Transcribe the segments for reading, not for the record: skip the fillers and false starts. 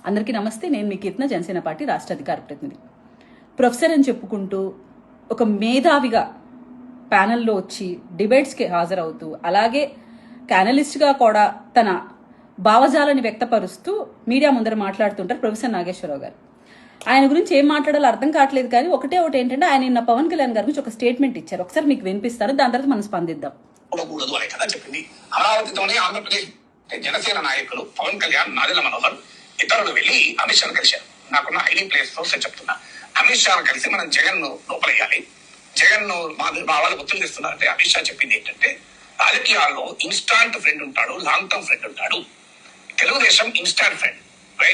అందరికీ నమస్తే. నేను మీ కీర్తన, జనసేన పార్టీ రాష్ట్ర అధికార ప్రతినిధి. ప్రొఫెసర్ అని చెప్పుకుంటూ ఒక మేధావిగా ప్యానెల్లో వచ్చి డిబేట్స్కి హాజరవుతూ అలాగే ప్యానలిస్ట్గా కూడా తన భావజాలని వ్యక్తపరుస్తూ మీడియా ముందర మాట్లాడుతుంటారు ప్రొఫెసర్ నాగేశ్వరరావు గారు. ఆయన గురించి ఏం మాట్లాడాలో అర్థం కావట్లేదు. కానీ ఒకటి ఏంటంటే ఆయన నిన్న పవన్ కళ్యాణ్ గారి గురించి ఒక స్టేట్మెంట్ ఇచ్చారు. ఒకసారి మీకు వినిపిస్తాను, దాని తర్వాత మనం స్పందిద్దాం. చెప్పింది అమరావతితోనే ఆంధ్రప్రదేశ్ జనసేన నాయకులు పవన్ కళ్యాణ్, నాదెళ్ల మనోహర్ ఇతరులు వెళ్లి అమిత్ షాను కలిశారు. నాకున్న ఐడి ప్లేస్ సోర్స్ చెప్తున్నా. అమిత్ షాను కలిసి మనం జగన్ ను లోపలేయాలి, జగన్ ను మా వాళ్ళు ఒత్తిడి చేస్తున్నారంటే అమిత్ షా చెప్పింది ఏంటంటే, రాజకీయాల్లో ఇన్స్టాంట్ ఫ్రెండ్ ఉంటాడు, లాంగ్ టర్మ్ ఫ్రెండ్ ఉంటాడు. Telugu Desam instant friend,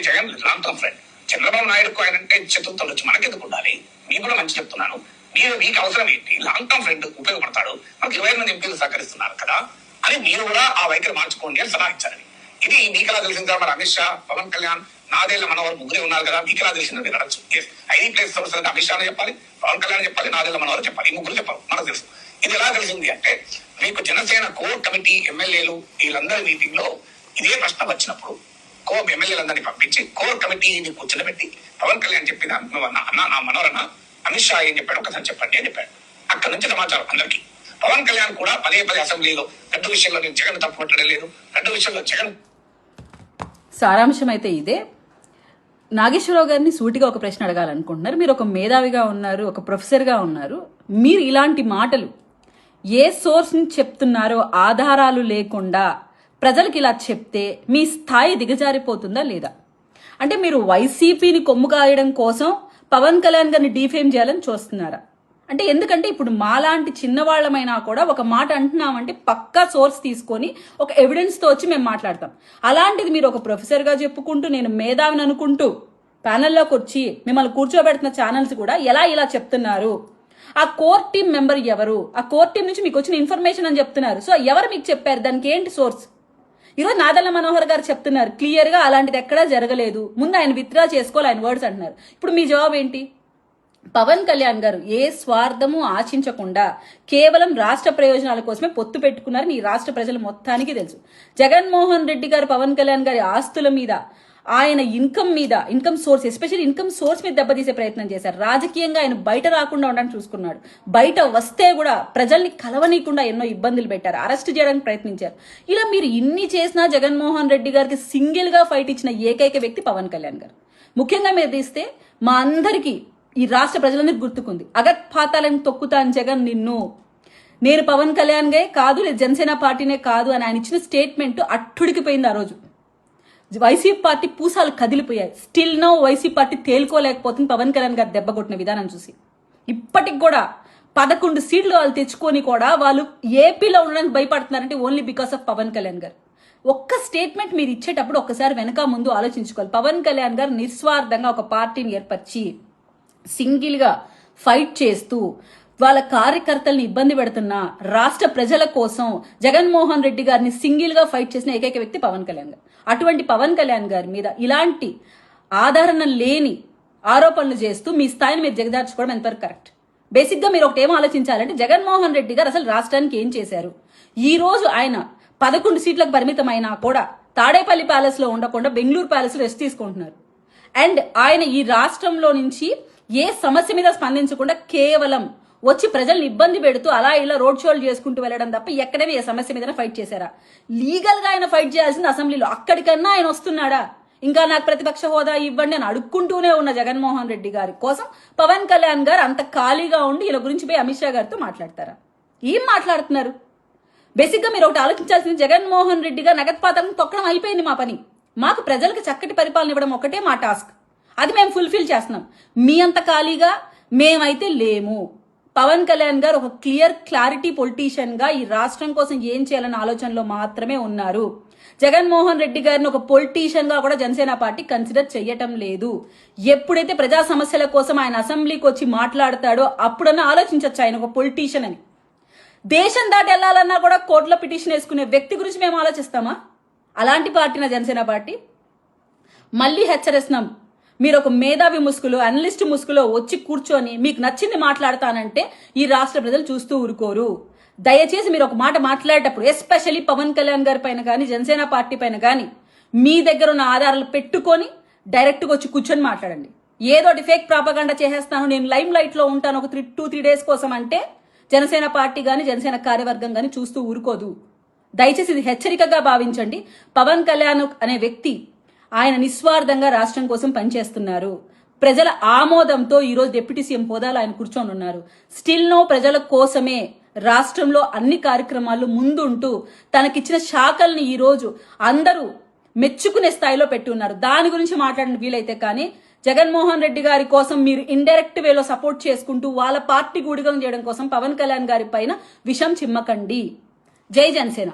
Jagan long term friend. Chandrababu నాయుడుకు ఆయన అంటే చతుర్థ వచ్చి మనకెందుకు ఉండాలి? మీకు కూడా మంచి చెప్తున్నాను. మీకు అవసరం ఏంటి? లాంగ్ టర్మ్ ఫ్రెండ్ ఉపయోగపడతాడు. మనకు 20 మంది ఎంపీలు సహకరిస్తున్నారు కదా అని మీరు కూడా ఆ వైఖరి మార్చుకోండి అని సలహా ఇచ్చారని. ఇది మీకెలా తెలిసిందా? మరి అమిత్ షా, పవన్ కళ్యాణ్, నాదెళ్ల మనోహర్ ముగ్గురే ఉన్నారు కదా, మీకెలా తెలిసిందని అడగచ్చు. ఐడి ప్లేస్ సోర్స్ అంటే అమిత్ షా చెప్పాలి, పవన్ కళ్యాణ్ చెప్పాలి, నాదెళ్ల మనోహర్ చెప్పాలి. ఈ ముగ్గురు చెప్పాలి, మనకు తెలుసు. ఇది ఎలా తెలిసింది అంటే, మీకు జనసేన కోర్ కమిటీ ఎమ్మెల్యేలు వీళ్ళందరి మీటింగ్ లో ఇదే ప్రశ్న వచ్చినప్పుడు ఎమ్మెల్యేలందరినీ పంపించి కోర్ కమిటీని కూర్చోబెట్టి పవన్ కళ్యాణ్ చెప్పిన అన్న నా మనోరన్న అమిత్ షా ఏం చెప్పాడు ఒకసారి చెప్పండి అని చెప్పాడు. అక్కడ నుంచి సమాచారం అందరికీ. పవన్ కళ్యాణ్ కూడా పదే అసెంబ్లీలో గడ్డు విషయంలో నేను జగన్ తప్పు పట్టడం లేదు, గడ్డు విషయంలో జగన్. సారాంశం అయితే ఇదే. నాగేశ్వరరావు గారిని సూటిగా ఒక ప్రశ్న అడగాలనుకుంటున్నారు. మీరు ఒక మేధావిగా ఉన్నారు, ఒక ప్రొఫెసర్గా ఉన్నారు. మీరు ఇలాంటి మాటలు ఏ సోర్స్ నుంచి చెప్తున్నారో ఆధారాలు లేకుండా ప్రజలకు ఇలా చెప్తే మీ స్థాయి దిగజారిపోతుందా లేదా? అంటే మీరు వైసీపీని కొమ్ము కాయడం కోసం పవన్ కళ్యాణ్ గారిని డీఫేమ్ చేయాలని చూస్తున్నారా? అంటే ఎందుకంటే ఇప్పుడు మాలాంటి చిన్నవాళ్లమైనా కూడా ఒక మాట అంటున్నామంటే పక్కా సోర్స్ తీసుకొని ఒక ఎవిడెన్స్తో వచ్చి మేము మాట్లాడతాం. అలాంటిది మీరు ఒక ప్రొఫెసర్గా చెప్పుకుంటూ నేను మేధావిని అనుకుంటూ ప్యానెల్లోకి వచ్చి మిమ్మల్ని కూర్చోబెడుతున్న ఛానల్స్ కూడా ఇలా చెప్తున్నారు. ఆ కోర్ టీం మెంబర్ ఎవరు? ఆ కోర్ టీం నుంచి మీకు వచ్చిన ఇన్ఫర్మేషన్ అని చెప్తున్నారు. సో ఎవరు మీకు చెప్పారు? దానికి ఏంటి సోర్స్? ఈరోజు నాదెళ్ల మనోహర్ గారు చెప్తున్నారు క్లియర్ గా అలాంటిది ఎక్కడా జరగలేదు, ముందు ఆయన విత్డ్రా చేసుకోవాలి, ఆయన వర్డ్స్ అంటున్నారు. ఇప్పుడు మీ జవాబు ఏంటి? పవన్ కళ్యాణ్ గారు ఏ స్వార్థము ఆశించకుండా కేవలం రాష్ట్ర ప్రయోజనాల కోసమే పొత్తు పెట్టుకున్నారని ఈ రాష్ట్ర ప్రజలు మొత్తానికి తెలుసు. జగన్మోహన్ రెడ్డి గారు పవన్ కళ్యాణ్ గారి ఆస్తుల మీద, ఆయన income source, especially income source మీద దెబ్బతీసే ప్రయత్నం చేశారు. రాజకీయంగా ఆయన బయట రాకుండా ఉండడానికి చూసుకున్నాడు. బయట వస్తే కూడా ప్రజల్ని కలవనీయకుండా ఎన్నో ఇబ్బందులు పెట్టారు, అరెస్ట్ చేయడానికి ప్రయత్నించారు. ఇలా మీరు ఇన్ని చేసినా జగన్మోహన్ రెడ్డి గారికి సింగిల్ గా ఫైట్ ఇచ్చిన ఏకైక వ్యక్తి పవన్ కళ్యాణ్ గారు. ముఖ్యంగా మీరు తీస్తే మా అందరికీ ఈ రాష్ట్ర ప్రజలందరికీ గుర్తుకుంది, అగత్పాతాలను తొక్కుతాను జగన్ నిన్ను, నేను పవన్ కళ్యాణ్ గే కాదు, లేదు జనసేన పార్టీనే కాదు అని ఆయన ఇచ్చిన స్టేట్మెంట్ అట్టుడికిపోయింది. ఆ రోజు వైసీపీ పార్టీ పూసాలు కదిలిపోయాయి. స్టిల్ నో వైసీపీ పార్టీ తేలుకోలేకపోతుంది పవన్ కళ్యాణ్ గారు దెబ్బ కొట్టిన విధానం చూసి. ఇప్పటికి కూడా 11 సీట్లు వాళ్ళు తెచ్చుకొని కూడా వాళ్ళు ఏపీలో ఉండడానికి భయపడుతున్నారంటే only because of Pawan Kalyan garu. ఒక్క స్టేట్మెంట్ మీరు ఇచ్చేటప్పుడు ఒక్కసారి వెనక ముందు ఆలోచించుకోవాలి. పవన్ కళ్యాణ్ గారు నిస్వార్థంగా ఒక పార్టీని ఏర్పరిచి సింగిల్ గా ఫైట్ చేస్తూ వాళ్ళ కార్యకర్తల్ని ఇబ్బంది పెడుతున్న రాష్ట్ర ప్రజల కోసం జగన్మోహన్ రెడ్డి గారిని సింగిల్ గా ఫైట్ చేసిన ఏకైక వ్యక్తి పవన్ కళ్యాణ్ గారు. అటువంటి పవన్ కళ్యాణ్ గారి మీద ఇలాంటి ఆధారణ లేని ఆరోపణలు చేస్తూ మీ స్థాయిని మీరు దిగజార్చుకోవడం ఎంతవరకు కరెక్ట్? బేసిక్ గా మీరు ఒకటి ఏం ఆలోచించాలంటే, జగన్మోహన్ రెడ్డి గారు అసలు రాష్ట్రానికి ఏం చేశారు? ఈ రోజు ఆయన 11 సీట్లకు పరిమితమైనా కూడా తాడేపల్లి ప్యాలెస్ లో ఉండకుండా బెంగళూరు ప్యాలెస్ లో రెస్ట్ తీసుకుంటున్నారు. అండ్ ఆయన ఈ రాష్ట్రంలో నుంచి ఏ సమస్య మీద స్పందించకుండా కేవలం వచ్చి ప్రజల్ని ఇబ్బంది పెడుతూ అలా ఇలా రోడ్ షోలు చేసుకుంటూ వెళ్ళడం తప్ప ఎక్కడైనా ఏ సమస్య మీద ఫైట్ చేశారా? లీగల్ గా ఆయన ఫైట్ చేయాల్సింది అసెంబ్లీలో. అక్కడికన్నా ఆయన వస్తున్నాడా? ఇంకా నాకు ప్రతిపక్ష హోదా ఇవ్వండి అని అడుక్కుంటూనే ఉన్న జగన్మోహన్ రెడ్డి గారి కోసం పవన్ కళ్యాణ్ గారు అంత ఖాళీగా ఉండి ఇలా గురించి పోయి అమిత్ షా గారితో మాట్లాడతారా? ఏం మాట్లాడుతున్నారు? బేసిక్ గా మీరు ఒకటి ఆలోచించాల్సింది, జగన్మోహన్ రెడ్డి గారు నగత్పాతం తొక్కడం అయిపోయింది మా పని. మాకు ప్రజలకు చక్కటి పరిపాలన ఇవ్వడం ఒకటే మా టాస్క్. అది మేము ఫుల్ఫిల్ చేస్తున్నాం. మీ అంత ఖాళీగా మేమైతే లేము. పవన్ కళ్యాణ్ గారు ఒక క్లారిటీ పొలిటీషియన్ గా ఈ రాష్ట్రం కోసం ఏం చేయాలన్న ఆలోచనలో మాత్రమే ఉన్నారు. జగన్మోహన్ రెడ్డి గారిని ఒక పొలిటీషియన్ గా కూడా జనసేన పార్టీ కన్సిడర్ చేయటం లేదు. ఎప్పుడైతే ప్రజా సమస్యల కోసం ఆయన అసెంబ్లీకి వచ్చి మాట్లాడతాడో అప్పుడన్నా ఆలోచించవచ్చు ఆయన ఒక పొలిటీషియన్ అని. దేశం దాటి వెళ్లాలన్నా కూడా కోర్టులో పిటిషన్ వేసుకునే వ్యక్తి గురించి మేము ఆలోచిస్తామా? అలాంటి పార్టీనా జనసేన పార్టీ? మళ్ళీ హెచ్చరిస్తున్నాం, మీరు ఒక మేధావి ముసుగులో, అనలిస్ట్ ముసుగులో వచ్చి కూర్చొని మీకు నచ్చింది మాట్లాడతానంటే ఈ రాష్ట్ర ప్రజలు చూస్తూ ఊరుకోరు. దయచేసి మీరు ఒక మాట మాట్లాడేటప్పుడు, ఎస్పెషల్లీ పవన్ కళ్యాణ్ గారి పైన కానీ జనసేన పార్టీ పైన కానీ మీ దగ్గర ఉన్న ఆధారాలు పెట్టుకొని డైరెక్ట్గా వచ్చి కూర్చొని మాట్లాడండి. ఏదో ఫేక్ ప్రాపగండా చేసేస్తాను, నేను లైమ్ లైట్ లో ఉంటాను ఒక 2-3 డేస్ కోసం అంటే జనసేన పార్టీ కానీ జనసేన కార్యవర్గం కానీ చూస్తూ ఊరుకోదు. దయచేసి ఇది హెచ్చరికగా భావించండి. పవన్ కళ్యాణ్ అనే వ్యక్తి ఆయన నిస్వార్థంగా రాష్ట్రం కోసం పనిచేస్తున్నారు. ప్రజల ఆమోదంతో ఈరోజు డిప్యూటీ సీఎం హోదాలో ఆయన కూర్చొని ఉన్నారు. స్టిల్ నో ప్రజల కోసమే రాష్ట్రంలో అన్ని కార్యక్రమాలు ముందుంటూ తనకిచ్చిన శాఖల్ని ఈరోజు అందరూ మెచ్చుకునే స్థాయిలో పెట్టి ఉన్నారు. దాని గురించి మాట్లాడిన వీలైతే కానీ జగన్మోహన్ రెడ్డి గారి కోసం మీరు ఇండైరెక్ట్ వేలో సపోర్ట్ చేసుకుంటూ వాళ్ళ పార్టీ గూడిగం చేయడం కోసం పవన్ కళ్యాణ్ గారి పైన విషం చిమ్మకండి. జై జనసేన.